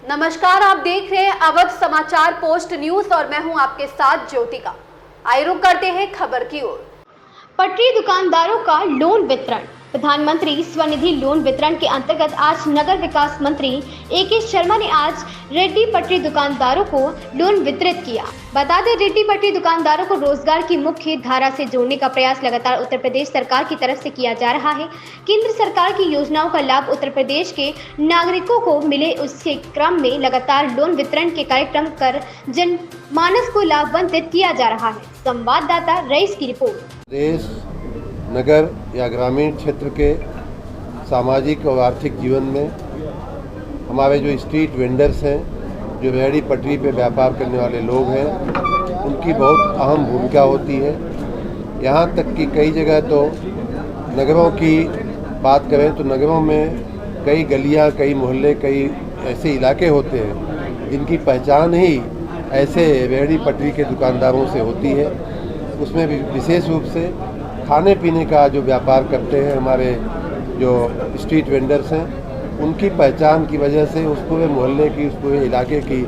नमस्कार, आप देख रहे हैं अवध समाचार पोस्ट न्यूज और मैं हूं आपके साथ ज्योतिका। आइए रुक करते हैं खबर की ओर। पटरी दुकानदारों का लोन वितरण। प्रधानमंत्री स्वनिधि लोन वितरण के अंतर्गत आज नगर विकास मंत्री ए.के. शर्मा ने आज रेड्डी पटरी दुकानदारों को लोन वितरित किया। बता दें, रेड्डी पटरी दुकानदारों को रोजगार की मुख्य धारा से जोड़ने का प्रयास लगातार उत्तर प्रदेश सरकार की तरफ से किया जा रहा है। केंद्र सरकार की योजनाओं का लाभ उत्तर प्रदेश के नागरिकों को मिले, उसके क्रम में लगातार लोन वितरण के कार्यक्रम कर जनमानस को लाभान्वित किया जा रहा है। संवाददाता रईस की रिपोर्ट। देश, नगर या ग्रामीण क्षेत्र के सामाजिक और आर्थिक जीवन में हमारे जो स्ट्रीट वेंडर्स हैं, जो रेहड़ी पटरी पे व्यापार करने वाले लोग हैं, उनकी बहुत अहम भूमिका होती है। यहाँ तक कि कई जगह तो नगरों की बात करें तो नगरों में कई गलियाँ, कई मोहल्ले, कई ऐसे इलाके होते हैं जिनकी पहचान ही ऐसे रेहड़ी पटरी के दुकानदारों से होती है। उसमें विशेष रूप से खाने पीने का जो व्यापार करते हैं हमारे जो स्ट्रीट वेंडर्स हैं, उनकी पहचान की वजह से उस पूरे मोहल्ले की, उस पूरे इलाके की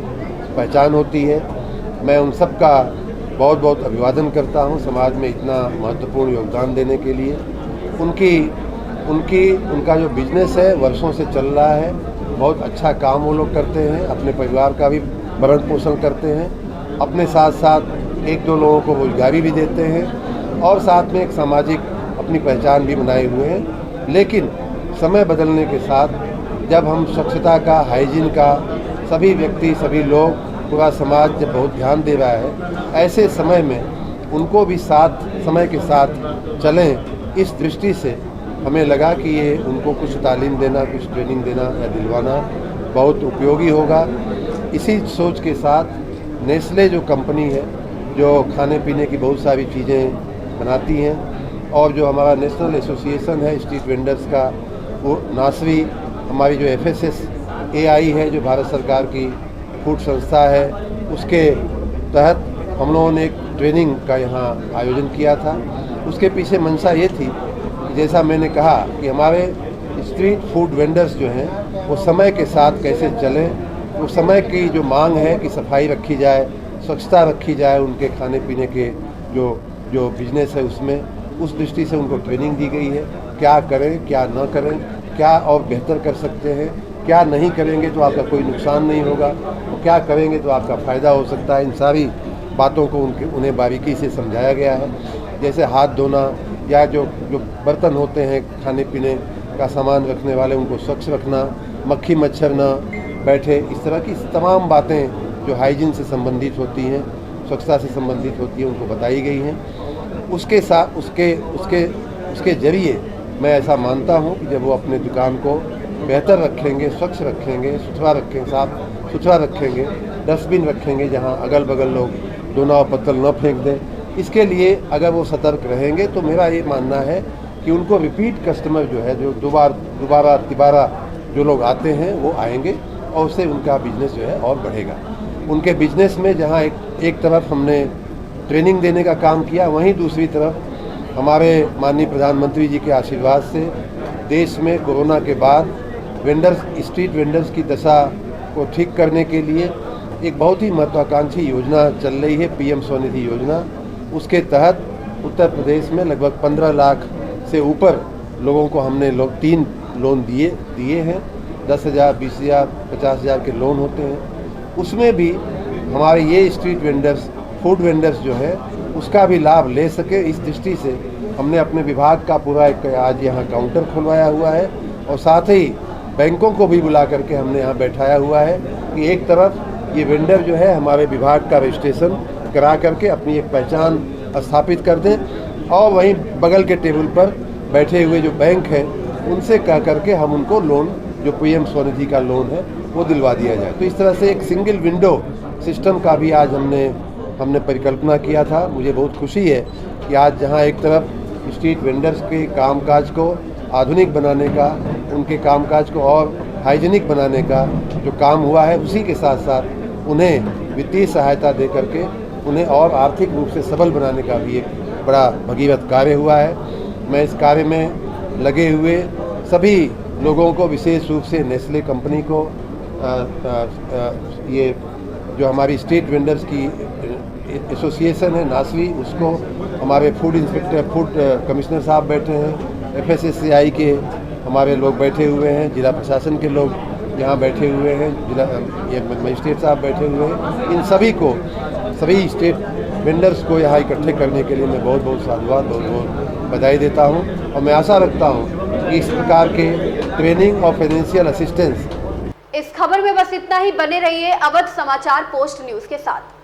पहचान होती है। मैं उन सब का बहुत बहुत अभिवादन करता हूं समाज में इतना महत्वपूर्ण योगदान देने के लिए। उनका जो बिजनेस है वर्षों से चल रहा है, बहुत अच्छा काम वो लोग करते हैं, अपने परिवार का भी भरण पोषण करते हैं, अपने साथ साथ एक दो लोगों को रोजगारी भी देते हैं और साथ में एक सामाजिक अपनी पहचान भी बनाए हुए हैं। लेकिन समय बदलने के साथ जब हम स्वच्छता का, हाइजीन का सभी व्यक्ति, सभी लोग, पूरा समाज जब बहुत ध्यान दे रहा है, ऐसे समय में उनको भी साथ समय के साथ चलें, इस दृष्टि से हमें लगा कि ये उनको कुछ तालीम देना, कुछ ट्रेनिंग देना या दिलवाना बहुत उपयोगी होगा। इसी सोच के साथ नेस्ले जो कंपनी है, जो खाने पीने की बहुत सारी चीज़ें बनाती हैं, और जो हमारा नेशनल एसोसिएशन है स्ट्रीट वेंडर्स का, वो नासवी, हमारी जो FSSAI है जो भारत सरकार की फूड संस्था है, उसके तहत हम लोगों ने एक ट्रेनिंग का यहाँ आयोजन किया था। उसके पीछे मंशा ये थी कि जैसा मैंने कहा कि हमारे स्ट्रीट फूड वेंडर्स जो हैं वो समय के साथ कैसे चलें, वो समय की जो मांग है कि सफाई रखी जाए, स्वच्छता रखी जाए, उनके खाने पीने के जो बिजनेस है उसमें, उस दृष्टि से उनको ट्रेनिंग दी गई है। क्या करें, क्या न करें, क्या और बेहतर कर सकते हैं, क्या नहीं करेंगे तो आपका कोई नुकसान नहीं होगा, तो क्या करेंगे तो आपका फ़ायदा हो सकता है। इन सारी बातों को उन्हें बारीकी से समझाया गया है। जैसे हाथ धोना या जो बर्तन होते हैं खाने पीने का सामान रखने वाले, उनको स्वच्छ रखना, मक्खी मच्छर न बैठे, इस तरह की तमाम बातें जो हाइजीन से संबंधित होती हैं, स्वच्छता से संबंधित होती हैं, उनको बताई गई हैं। उसके साथ उसके जरिए मैं ऐसा मानता हूं कि जब वो अपने दुकान को बेहतर रखेंगे, स्वच्छ रखेंगे, साफ सुथरा रखेंगे, डस्टबिन रखेंगे जहां अगल बगल लोग दोना और पत्तल न फेंक दें, इसके लिए अगर वो सतर्क रहेंगे तो मेरा ये मानना है कि उनको रिपीट कस्टमर जो है, जो दोबारा तिबारा जो लोग आते हैं वो आएंगे और उससे उनका बिजनेस जो है और बढ़ेगा। उनके बिजनेस में जहाँ एक तरफ हमने ट्रेनिंग देने का काम किया, वहीं दूसरी तरफ हमारे माननीय प्रधानमंत्री जी के आशीर्वाद से देश में कोरोना के बाद स्ट्रीट वेंडर्स की दशा को ठीक करने के लिए एक बहुत ही महत्वाकांक्षी योजना चल रही है, PM स्वनिधि योजना। उसके तहत उत्तर प्रदेश में लगभग 15 लाख से ऊपर लोगों को हमने 3 लोन दिए हैं। 10,000, 20,000, 50,000 के लोन होते हैं। उसमें भी हमारे ये स्ट्रीट वेंडर्स, फूड वेंडर्स जो है, उसका भी लाभ ले सके, इस दृष्टि से हमने अपने विभाग का पूरा एक आज यहाँ काउंटर खुलवाया हुआ है और साथ ही बैंकों को भी बुला करके हमने यहाँ बैठाया हुआ है कि एक तरफ ये वेंडर जो है हमारे विभाग का रजिस्ट्रेशन करा करके अपनी एक पहचान स्थापित कर दें, और वहीं बगल के टेबल पर बैठे हुए जो बैंक हैं उनसे कह करके हम उनको लोन, जो PM स्वनिधि का लोन है, वो दिलवा दिया जाए। तो इस तरह से एक सिंगल विंडो सिस्टम का भी आज हमने परिकल्पना किया था। मुझे बहुत खुशी है कि आज जहां एक तरफ स्ट्रीट वेंडर्स के कामकाज को आधुनिक बनाने का, उनके कामकाज को और हाइजीनिक बनाने का जो काम हुआ है, उसी के साथ साथ उन्हें वित्तीय सहायता दे करके उन्हें और आर्थिक रूप से सबल बनाने का भी एक बड़ा भगीरथ कार्य हुआ है। मैं इस कार्य में लगे हुए सभी लोगों को, विशेष रूप से नेस्ले कंपनी को, ये जो हमारी स्टेट वेंडर्स की एसोसिएशन है नासवी, उसको हमारे फूड इंस्पेक्टर फूड कमिश्नर साहब बैठे हैं, FSSAI के हमारे लोग बैठे हुए हैं, जिला प्रशासन के लोग यहाँ बैठे हुए हैं, जिला ये मजिस्ट्रेट साहब बैठे हुए हैं। इन सभी को, सभी स्टेट वेंडर्स को यहाँ इकट्ठे करने के लिए मैं बहुत बहुत साधुवाद, बहुत बहुत बधाई देता हूँ और मैं आशा रखता हूँ कि इस प्रकार के ट्रेनिंग और फाइनेंशियल असिस्टेंस। इस खबर में बस इतना ही। बने रहिए अवध समाचार पोस्ट न्यूज के साथ।